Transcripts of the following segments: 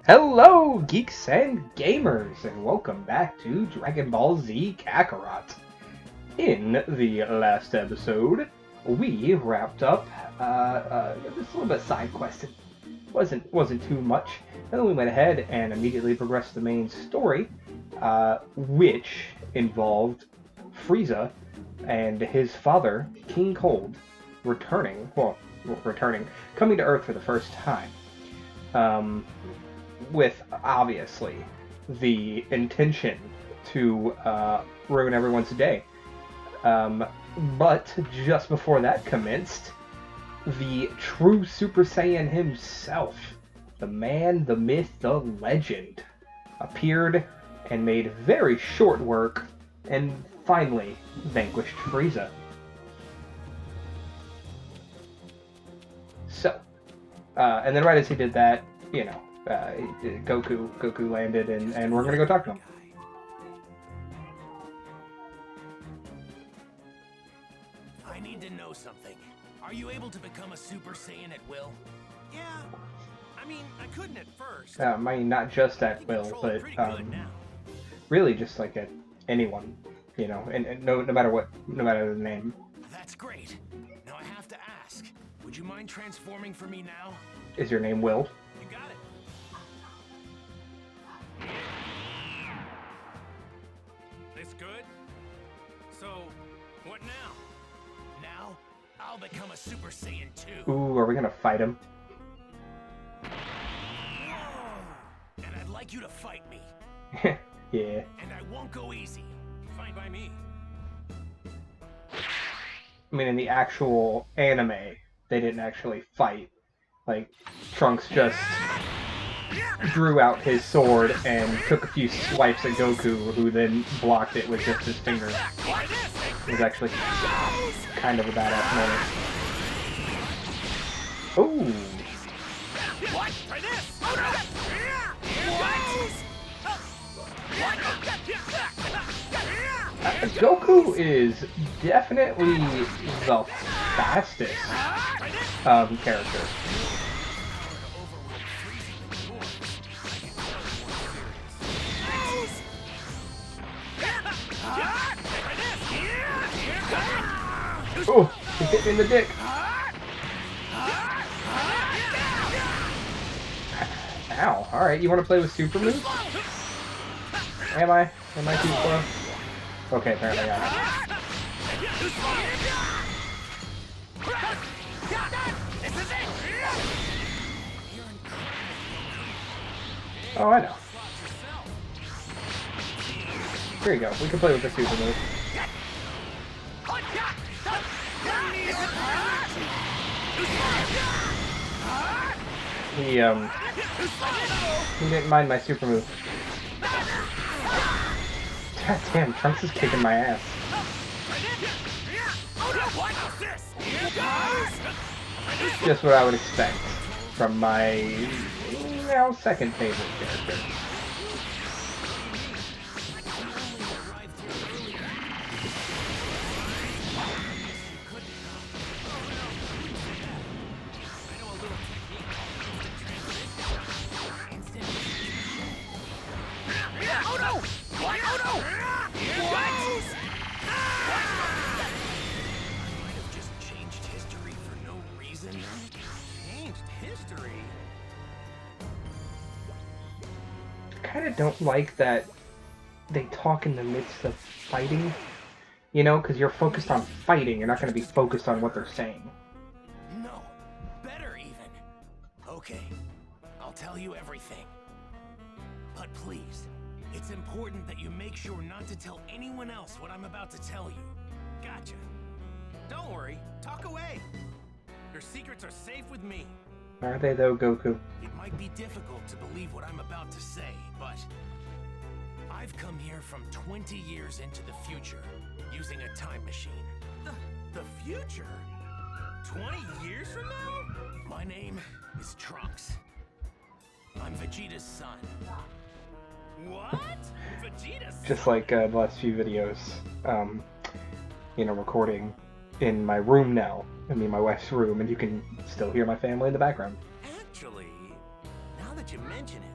Hello, geeks and gamers, and welcome back to Dragon Ball Z Kakarot. In the last episode, we wrapped up just a little bit side questing. Wasn't too much, and then we went ahead and immediately progressed the main story, which involved Frieza and his father, King Cold, coming to Earth for the first time. With obviously the intention to ruin everyone's day. But just before that commenced, the true Super Saiyan himself, the man, the myth, the legend, appeared and made very short work and finally vanquished Frieza. So, and then right as he did that, Goku landed, and we're gonna go talk to him. I need to know something. Are you able to become a Super Saiyan at will? Yeah. I mean, I couldn't at first. I mean, not just at will, but really just like at anyone, and no matter the name. That's great. Now I have to ask. Would you mind transforming for me now? Is your name Will? You got it. This good? So, what now? Now, I'll become a Super Saiyan 2. Ooh, are we gonna fight him? And I'd like you to fight me. Yeah. And I won't go easy. Fine by me. I mean, in the actual anime, they didn't actually fight. Like, Trunks just drew out his sword and took a few swipes at Goku, who then blocked it with just his finger. It was actually kind of a badass moment. Ooh! Goku is definitely the fastest character. Oh, he hit me in the dick. Ow, alright, you want to play with super moves? Am I too slow? Okay, apparently I am. Oh, I know. Here you go, we can play with the super move. He didn't mind my super move. God damn, Trunks is kicking my ass. Just what I would expect from my second favorite character. I kind of don't like that they talk in the midst of fighting, because you're focused on fighting, you're not going to be focused on what they're saying. No, better even. Okay, I'll tell you everything. But please, it's important that you make sure not to tell anyone else what I'm about to tell you. Gotcha. Don't worry, talk away. Your secrets are safe with me. Are they though, Goku? It might be difficult to believe what I'm about to say, but I've come here from 20 years into the future using a time machine. The future? 20 years from now? My name is Trunks. I'm Vegeta's son. What? Vegeta's son? Just like the last few videos, recording in my room now. I mean, my wife's room, and you can still hear my family in the background. Actually, now that you mention it,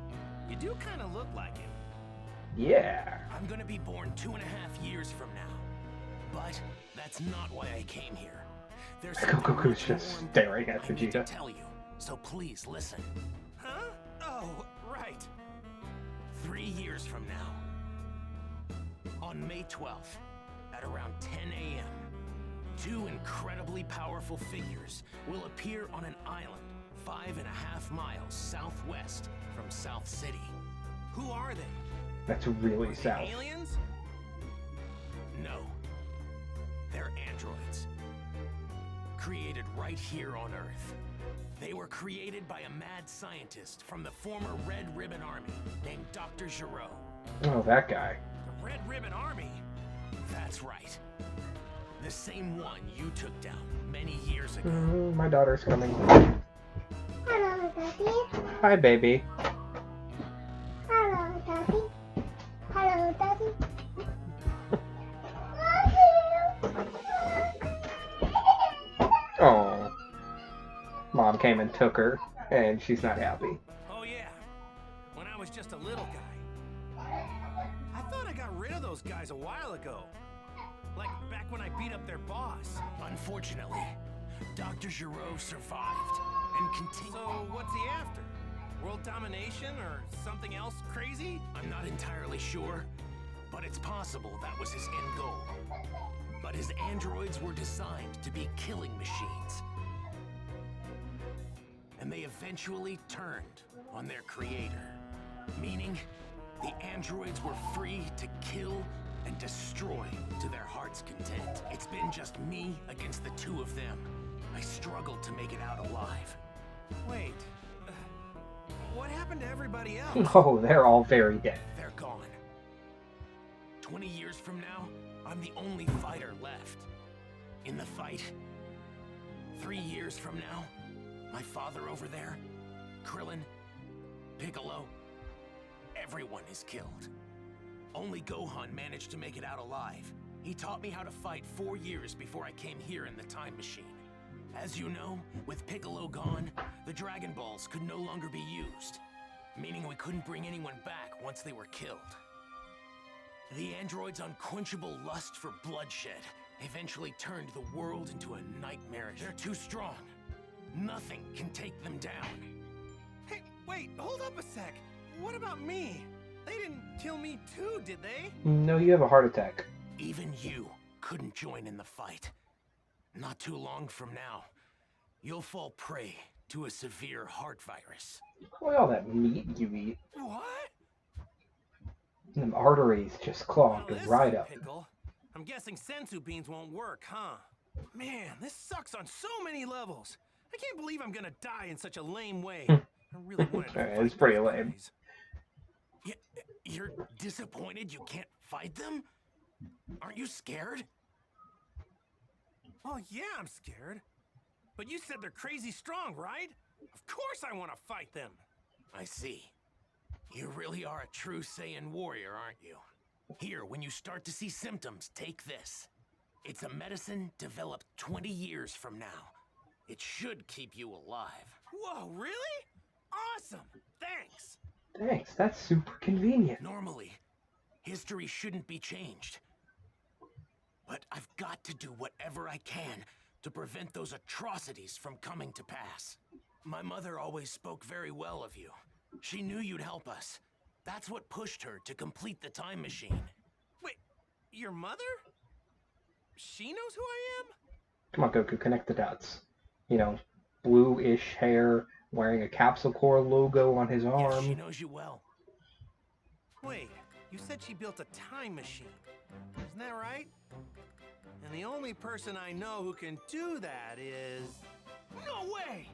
You do kind of look like him. Yeah. I'm gonna be born 2.5 years from now. But that's not why I came here. There's something Goku's much just more staring at I need to Vegeta. tell you, so please listen. Huh? Oh, right. 3 years from now, on May 12th, at around 10 a.m., 2 incredibly powerful figures will appear on an island 5.5 miles southwest from South City. Who are they? That's really Are they south. aliens? No. They're androids. Created right here on Earth. They were created by a mad scientist from the former Red Ribbon Army named Dr. Giro. Oh, that guy. The Red Ribbon Army? That's right. The same one you took down many years ago. My daughter's coming. Hello, Daddy. Hi, baby. Hello, Daddy. Hello, Daddy. Oh. Mom came and took her, and she's not happy. Oh yeah, when I was just a little guy. I thought I got rid of those guys a while ago. Like back when I beat up their boss. Unfortunately, Dr. Giro survived and continued. So what's he after? World domination or something else crazy? I'm not entirely sure, but it's possible that was his end goal. But his androids were designed to be killing machines. And they eventually turned on their creator. Meaning, the androids were free to kill and destroy to their heart's content. It's been just me against the 2 of them. I struggled to make it out alive. Wait, what happened to everybody else? Oh, they're all very dead. They're gone. 20 years from now, I'm the only fighter left. In the fight, 3 years from now, my father over there, Krillin, Piccolo, everyone is killed. Only Gohan managed to make it out alive. He taught me how to fight 4 years before I came here in the time machine. As you know, with Piccolo gone, the Dragon Balls could no longer be used, meaning we couldn't bring anyone back once they were killed. The android's unquenchable lust for bloodshed eventually turned the world into a nightmare. They're too strong. Nothing can take them down. Hey, wait, hold up a sec. What about me? They didn't kill me too, did they? No, you have a heart attack. Even you couldn't join in the fight. Not too long from now, you'll fall prey to a severe heart virus. Look at all that meat you eat. What? Them arteries just clogged right up. Pickle. I'm guessing sensu beans won't work, huh? Man, this sucks on so many levels. I can't believe I'm gonna die in such a lame way. I really wanted to It's fight pretty those lame. guys. You're disappointed you can't fight them? Aren't you scared? Oh yeah, I'm scared. But you said they're crazy strong, right? Of course I want to fight them. I see. You really are a true Saiyan warrior, aren't you? Here, when you start to see symptoms, take this. It's a medicine developed 20 years from now. It should keep you alive. Whoa, really? Awesome! Thanks! Thanks, that's super convenient. Normally, history shouldn't be changed. But I've got to do whatever I can to prevent those atrocities from coming to pass. My mother always spoke very well of you. She knew you'd help us. That's what pushed her to complete the time machine. Wait, your mother? She knows who I am? Come on, Goku, connect the dots. You know, blue-ish hair, wearing a Capsule Corps logo on his arm. Yes, she knows you well. Wait, you said she built a time machine. Isn't that right? And the only person I know who can do that is... No way!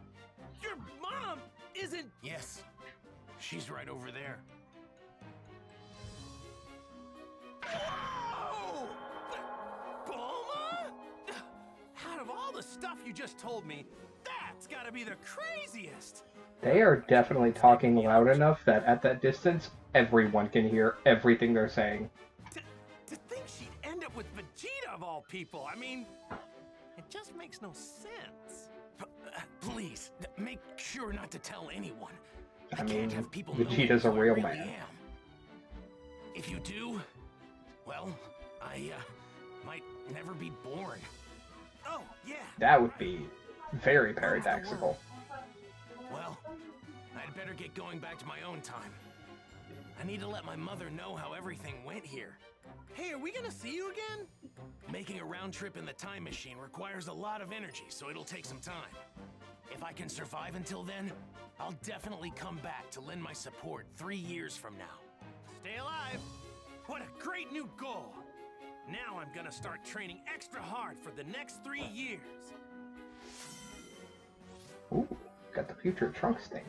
Your mom isn't... Yes, she's right over there. Whoa! Bulma? Out of all the stuff you just told me, that's gotta be the craziest! They are definitely talking loud enough that at that distance, everyone can hear everything they're saying. To think she'd end up with Vegeta of all people, I mean, it just makes no sense. Please, make sure not to tell anyone. I can't mean, have people know Vegeta's a who I real really man. am. If you do, well, I might never be born. Oh, yeah. That would be very What's the paradoxical. Well, I'd better get going back to my own time. I need to let my mother know how everything went here. Hey, are we gonna see you again? Making a round trip in the time machine requires a lot of energy, so it'll take some time. If I can survive until then, I'll definitely come back to lend my support 3 years from now. Stay alive! What a great new goal! Now I'm gonna start training extra hard for the next 3 years. Ooh, got the future Trunks thing.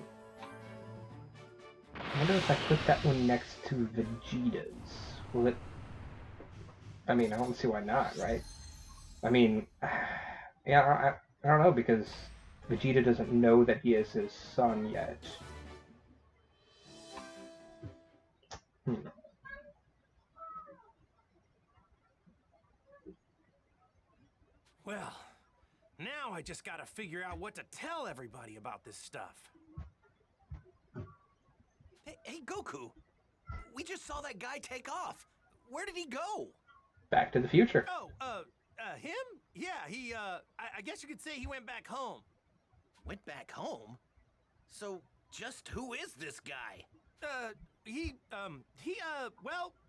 I wonder if I put that one next to Vegeta's. Will it... I mean, I don't see why not, right? I mean, yeah, I don't know, because Vegeta doesn't know that he is his son yet. Well, now I just gotta figure out what to tell everybody about this stuff. Hey, Goku! We just saw that guy take off. Where did he go? Back to the Future. Oh, him? Yeah, I guess you could say he went back home. Went back home? So, just who is this guy? Well,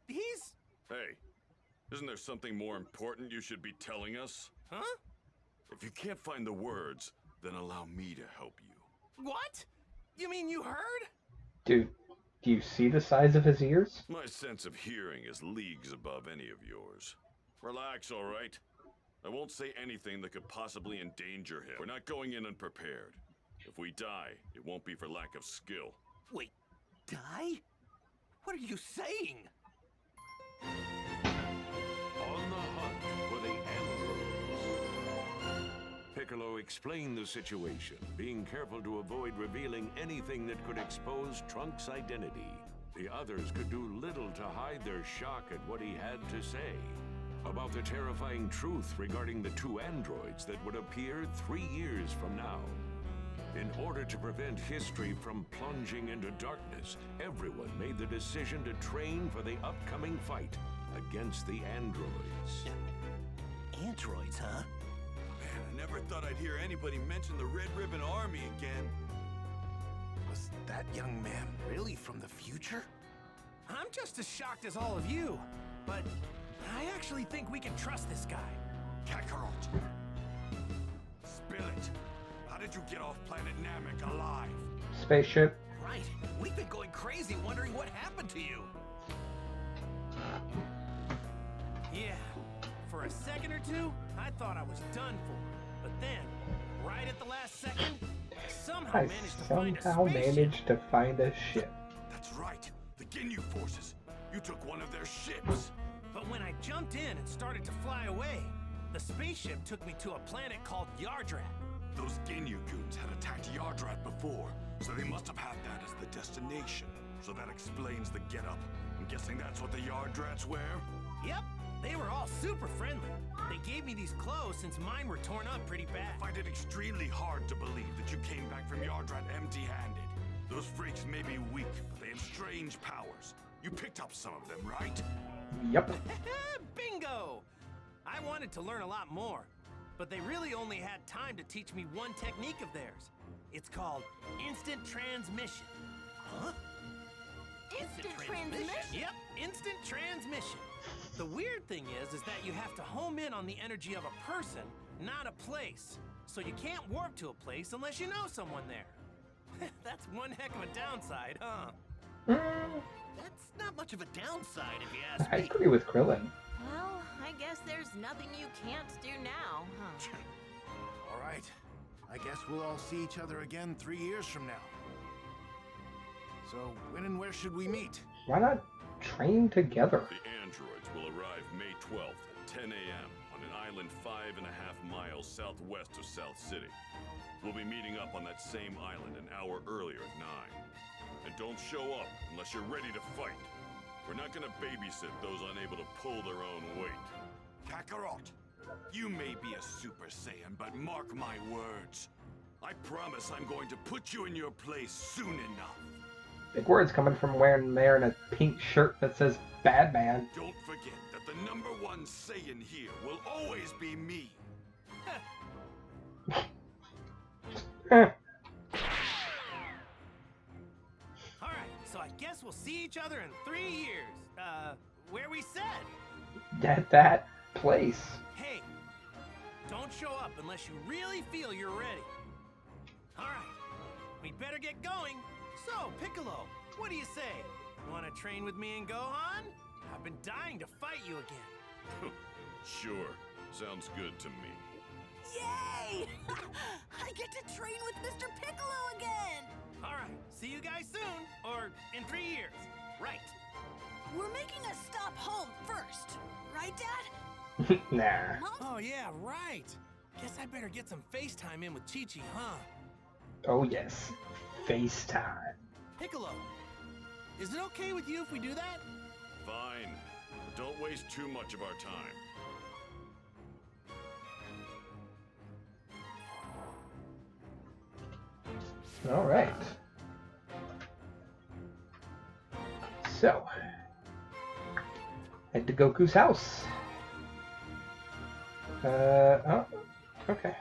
he's... Hey, isn't there something more important you should be telling us? Huh? If you can't find the words, then allow me to help you. What? You mean you heard? Dude, do you see the size of his ears? My sense of hearing is leagues above any of yours. Relax, all right? I won't say anything that could possibly endanger him. We're not going in unprepared. If we die, it won't be for lack of skill. Wait, die? What are you saying? On the hunt for the androids. Piccolo explained the situation, being careful to avoid revealing anything that could expose Trunks' identity. The others could do little to hide their shock at what he had to say about the terrifying truth regarding the 2 androids that would appear 3 years from now. In order to prevent history from plunging into darkness, everyone made the decision to train for the upcoming fight against the androids. Androids, huh? Man, I never thought I'd hear anybody mention the Red Ribbon Army again. Was that young man really from the future? I'm just as shocked as all of you, but I actually think we can trust this guy. Kakarot! Spill it! How did you get off planet Namek alive? Spaceship. Right, we've been going crazy wondering what happened to you. Yeah, for a second or two, I thought I was done for. But then, right at the last second, I somehow I managed to find a somehow spaceship. managed to find a ship. That's right, the Ginyu forces. You took one of their ships. But when I jumped in and started to fly away, the spaceship took me to a planet called Yardrat. Those Ginyu goons had attacked Yardrat before, so they must have had that as the destination. So that explains the getup. I'm guessing that's what the Yardrats wear? Yep, they were all super friendly. They gave me these clothes since mine were torn up pretty bad. I find it extremely hard to believe that you came back from Yardrat empty-handed. Those freaks may be weak, but they have strange powers. You picked up some of them, right? Yep. Bingo! I wanted to learn a lot more, but they really only had time to teach me one technique of theirs. It's called instant transmission. Huh? Instant transmission? Yep, instant transmission. The weird thing is that you have to home in on the energy of a person, not a place. So you can't warp to a place unless you know someone there. That's one heck of a downside, huh? That's not much of a downside if you ask I me. agree with Krillin. Well, I guess there's nothing you can't do now, huh? All right. I guess we'll all see each other again 3 years from now. So, when and where should we meet? Why not train together? The androids will arrive May 12th at 10 a.m. on an island 5.5 miles southwest of South City. We'll be meeting up on that same island an hour earlier at 9. And don't show up unless you're ready to fight. We're not gonna babysit those unable to pull their own weight. Kakarot, you may be a Super Saiyan, but mark my words. I promise I'm going to put you in your place soon enough. Big words coming from wearing a pink shirt that says Bad Man. Don't forget that the #1 Saiyan here will always be me. Eh. Alright, so I guess we'll see each other in 3 years. Where we said. At that place. Hey, don't show up unless you really feel you're ready. Alright, we'd better get going. So, Piccolo, what do you say? Want to train with me and Gohan? I've been dying to fight you again. Sure, sounds good to me. Yay! I get to train with Mr. Piccolo again! Alright, see you guys soon, or in 3 years. Right. We're making a stop home first, right, Dad? Nah. Mom? Oh yeah, right. Guess I better get some FaceTime in with Chi-Chi, huh? Oh yes. FaceTime. Piccolo, is it okay with you if we do that? Fine, but don't waste too much of our time. Alright. So, head to Goku's house. Oh, okay.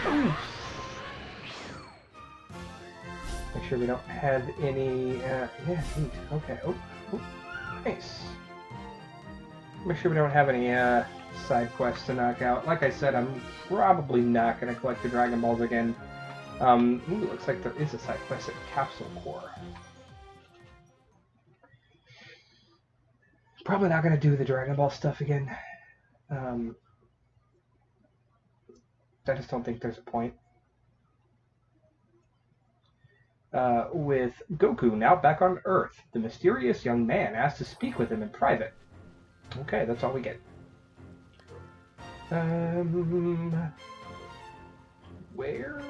Ooh. Make sure we don't have any, yeah, neat. Okay, oh, nice. Make sure we don't have any, side quests to knock out. Like I said, I'm probably not going to collect the Dragon Balls again. Ooh, looks like there is a side quest at Capsule Core. Probably not going to do the Dragon Ball stuff again. I just don't think there's a point. With Goku now back on Earth, the mysterious young man asks to speak with him in private. Okay, that's all we get. Where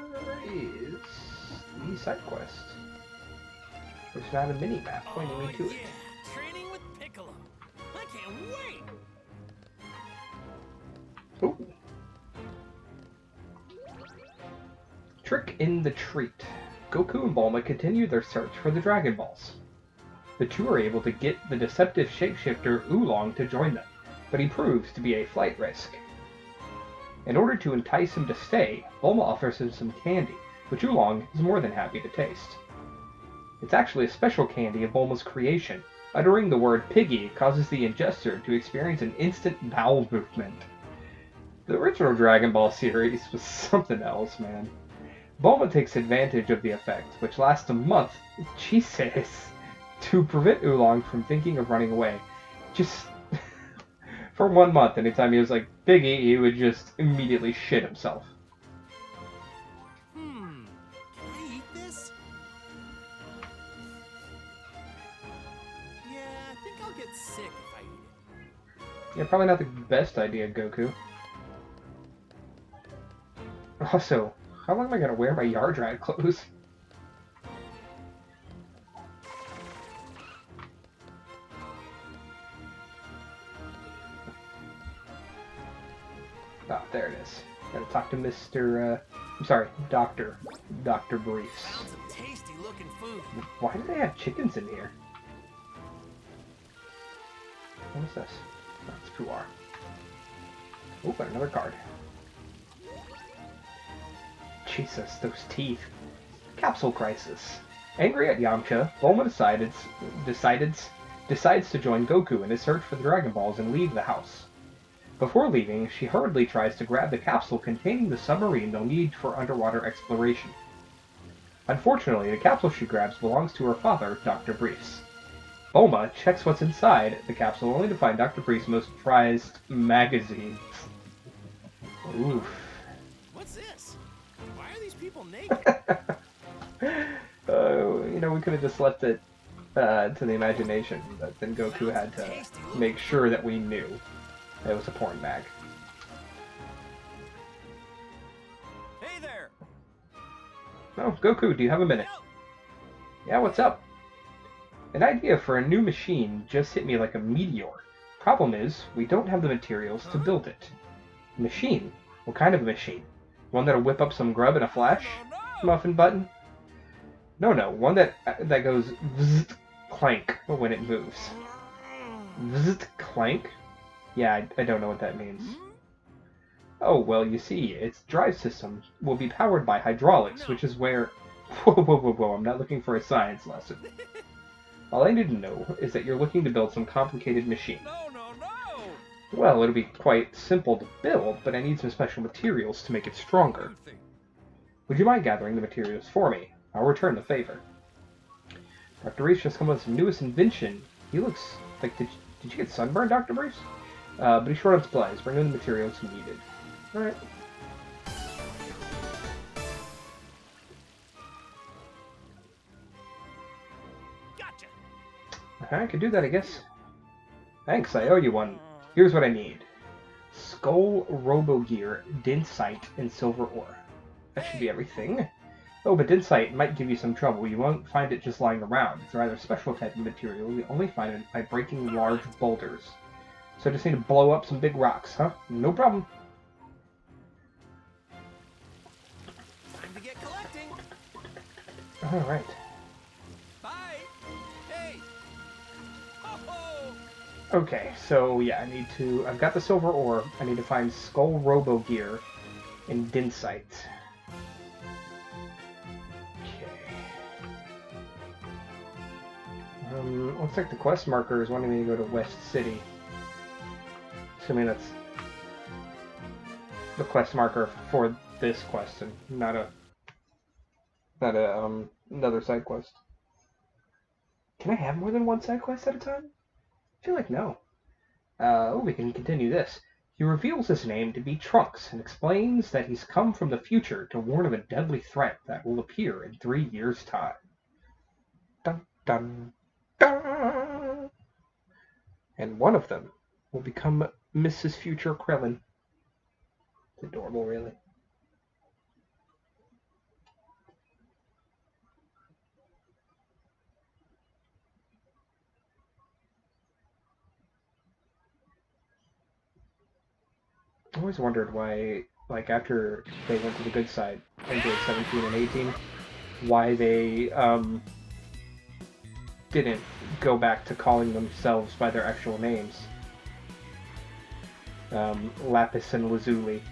is the side quest? There's not a mini map pointing me to it. Yeah, training with Piccolo. I can't wait. Ooh. Trick in the treat. Goku and Bulma continue their search for the Dragon Balls. The two are able to get the deceptive shapeshifter Oolong to join them, but he proves to be a flight risk. In order to entice him to stay, Bulma offers him some candy, which Oolong is more than happy to taste. It's actually a special candy of Bulma's creation. Uttering the word piggy causes the ingester to experience an instant bowel movement. The original Dragon Ball series was something else, man. Bulma takes advantage of the effect, which lasts a month, Jesus, to prevent Oolong from thinking of running away. Just for 1 month, anytime he was like, Piggy, he would just immediately shit himself. Can I eat this? Yeah, I think I'll get sick if I eat it. Yeah, probably not the best idea, Goku. Also, how long am I going to wear my Yard Rat clothes? Oh, there it is. Gotta talk to Mr. I'm sorry, Dr. Briefs. Found some tasty looking food. Why do they have chickens in here? What is this? Oh, it's Puar. Oh, got another card. Jesus, those teeth. Capsule Crisis. Angry at Yamcha, Bulma decides to join Goku in his search for the Dragon Balls and leave the house. Before leaving, she hurriedly tries to grab the capsule containing the submarine they'll need for underwater exploration. Unfortunately, the capsule she grabs belongs to her father, Dr. Briefs. Bulma checks what's inside the capsule only to find Dr. Briefs' most prized magazines. Oof. What's this? Why are these people naked? We could have just left it to the imagination, but then Goku had to make sure that we knew it was a porn mag. Hey there! Oh, Goku, do you have a minute? Yeah, what's up? An idea for a new machine just hit me like a meteor. Problem is, we don't have the materials to build it. Machine? What kind of a machine? One that'll whip up some grub in a flash? Muffin Button? No, one that goes vzzt, clank when it moves. Vzzt, clank? Yeah, I don't know what that means. Oh, well, you see, its drive system will be powered by hydraulics, which is where... Whoa, I'm not looking for a science lesson. All I need to know is that you're looking to build some complicated machine. No! Well, it'll be quite simple to build, but I need some special materials to make it stronger. Would you mind gathering the materials for me? I'll return the favor. Dr. Reese just come up with some newest invention. He looks like... Did you get sunburned, Dr. Reese? But he's short on supplies. Bring in the materials he needed. Alright. Gotcha. I could do that, I guess. Thanks, I owe you one. Here's what I need. Skull Robogear, Dinsite, and Silver Ore. That should be everything. Oh, but Dinsite might give you some trouble. You won't find it just lying around. It's a rather special type of material. You only find it by breaking large boulders. So I just need to blow up some big rocks, huh? No problem. Time to get collecting. Alright. Bye. Hey. Ho-ho. Okay, so yeah, I've got the silver ore. I need to find Skull Robogear and Dinsite. Okay. Looks like the quest marker is wanting me to go to West City. Assuming that's the quest marker for this quest and not another side quest. Can I have more than one side quest at a time? I feel like no. We can continue this. He reveals his name to be Trunks and explains that he's come from the future to warn of a deadly threat that will appear in 3 years' time. Dun dun dun! And one of them will become Mrs. Future Krillin. It's adorable, really. I always wondered why, like, after they went to the good side, Android 17 and 18, why they, didn't go back to calling themselves by their actual names. Lapis and Lazuli.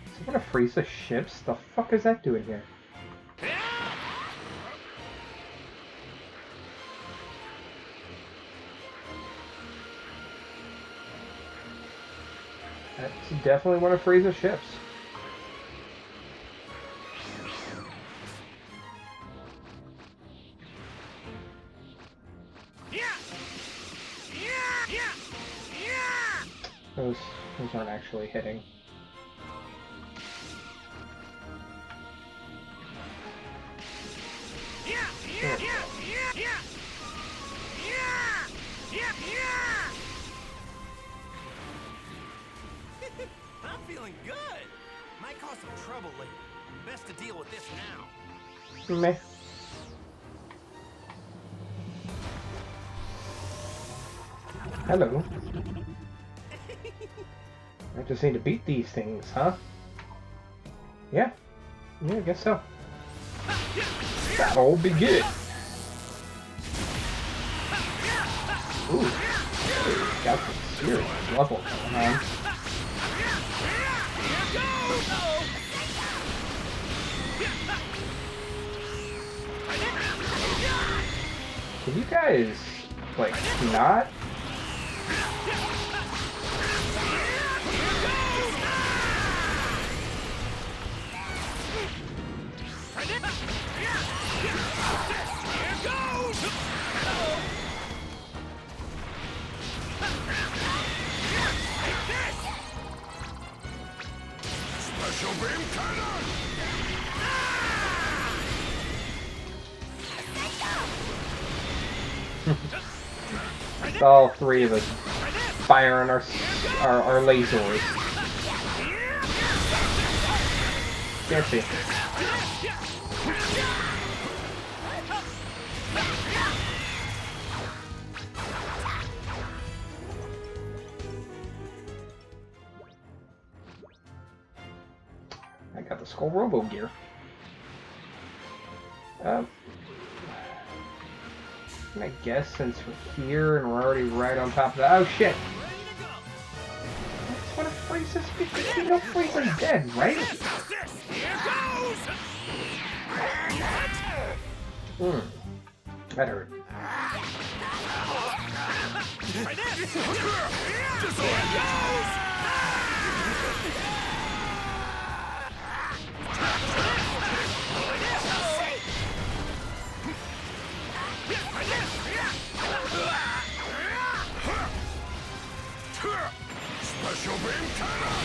Is it gonna freeze the ships? The fuck is that doing here? That's definitely one of Frieza's ships. Those aren't actually hitting. I'm feeling good. Might cause some trouble later. Best to deal with this now. Meh. Hello. I just need to beat these things, huh? Yeah. Yeah, I guess so. Battle begin! Ooh. Got some serious level going on. Can you guys, like, not? Special beam cannon! All three of us firing our lasers. Can't see. Skull Robo gear. I guess since we're here and we're already right on top of that. Oh shit! That's one of Frieza's 50 kilo Frieza's dead, right? That hurt. Special beam cannon!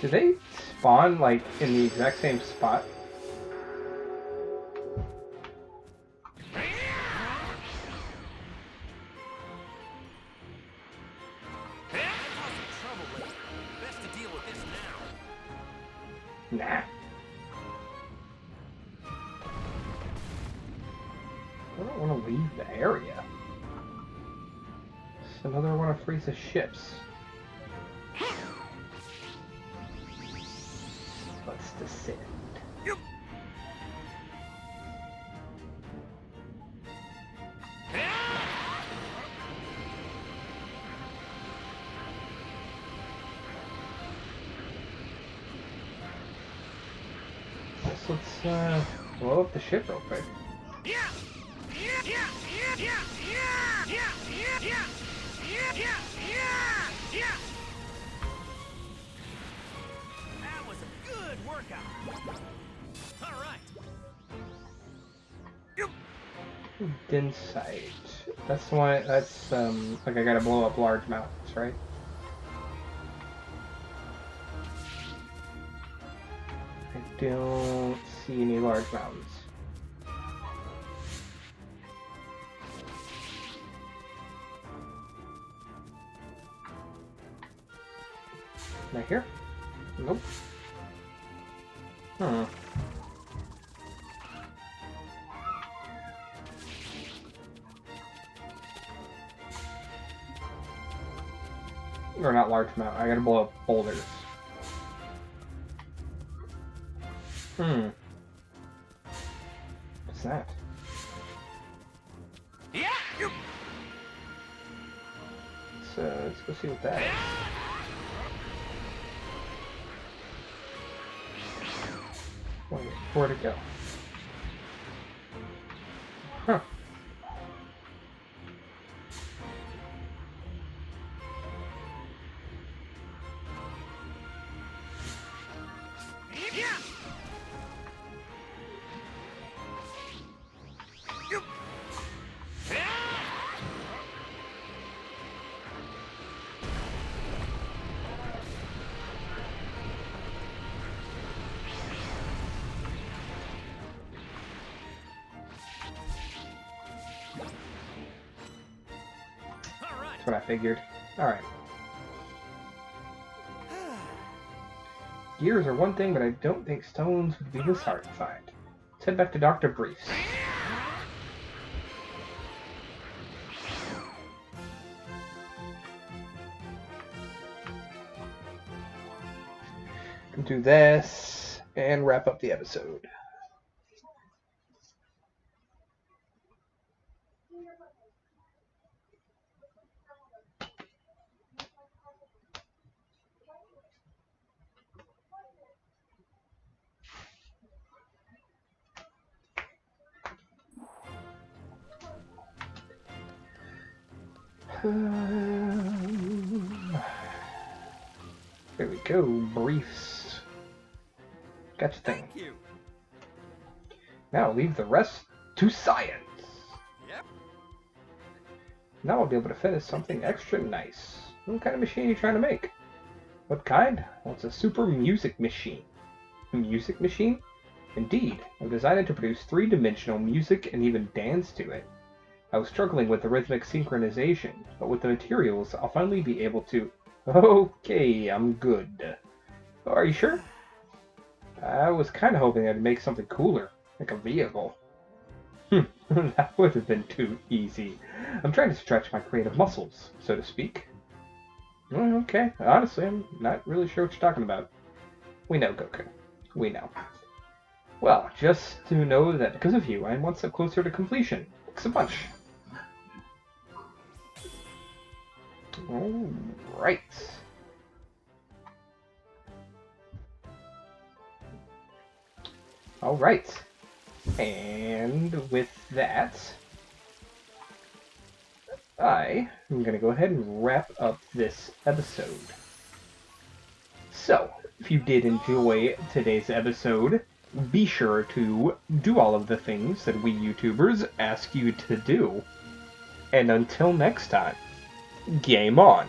Do they spawn, like, in the exact same spot? Nah. I don't want to leave the area. It's another one of Frieza's ships. Let's descend. Let's blow up the ship real quick. That was a good workout. All right. Insight. That's the one. That's like I gotta blow up large mountains, right? I don't see any large mountains. Right here? Nope. Hmm. Or not large mountain. I gotta blow up boulders. What's that? Yeah. Let's go see what that is. Wait, where'd it go? Huh. That's what I figured. Alright. Gears are one thing, but I don't think stones would be this hard to find. Let's head back to Dr. Briefs. Do this and wrap up the episode. There we go, briefs. Gotcha thing. Thank you. Now leave the rest to science. Yep. Now I'll be able to finish something extra nice. What kind of machine are you trying to make? What kind? Well, it's a super music machine. Music machine? Indeed, I've decided to produce three-dimensional music and even dance to it. I was struggling with the rhythmic synchronization, but with the materials, I'll finally be able to... Okay, I'm good. Are you sure? I was kind of hoping I'd make something cooler, like a vehicle. That would have been too easy. I'm trying to stretch my creative muscles, so to speak. Okay, honestly, I'm not really sure what you're talking about. We know, Goku. We know. Well, just to know that because of you, I am one step closer to completion. Thanks a bunch. Alright. Alright. And with that, I am going to go ahead and wrap up this episode. So, if you did enjoy today's episode, be sure to do all of the things that we YouTubers ask you to do. And until next time, game on!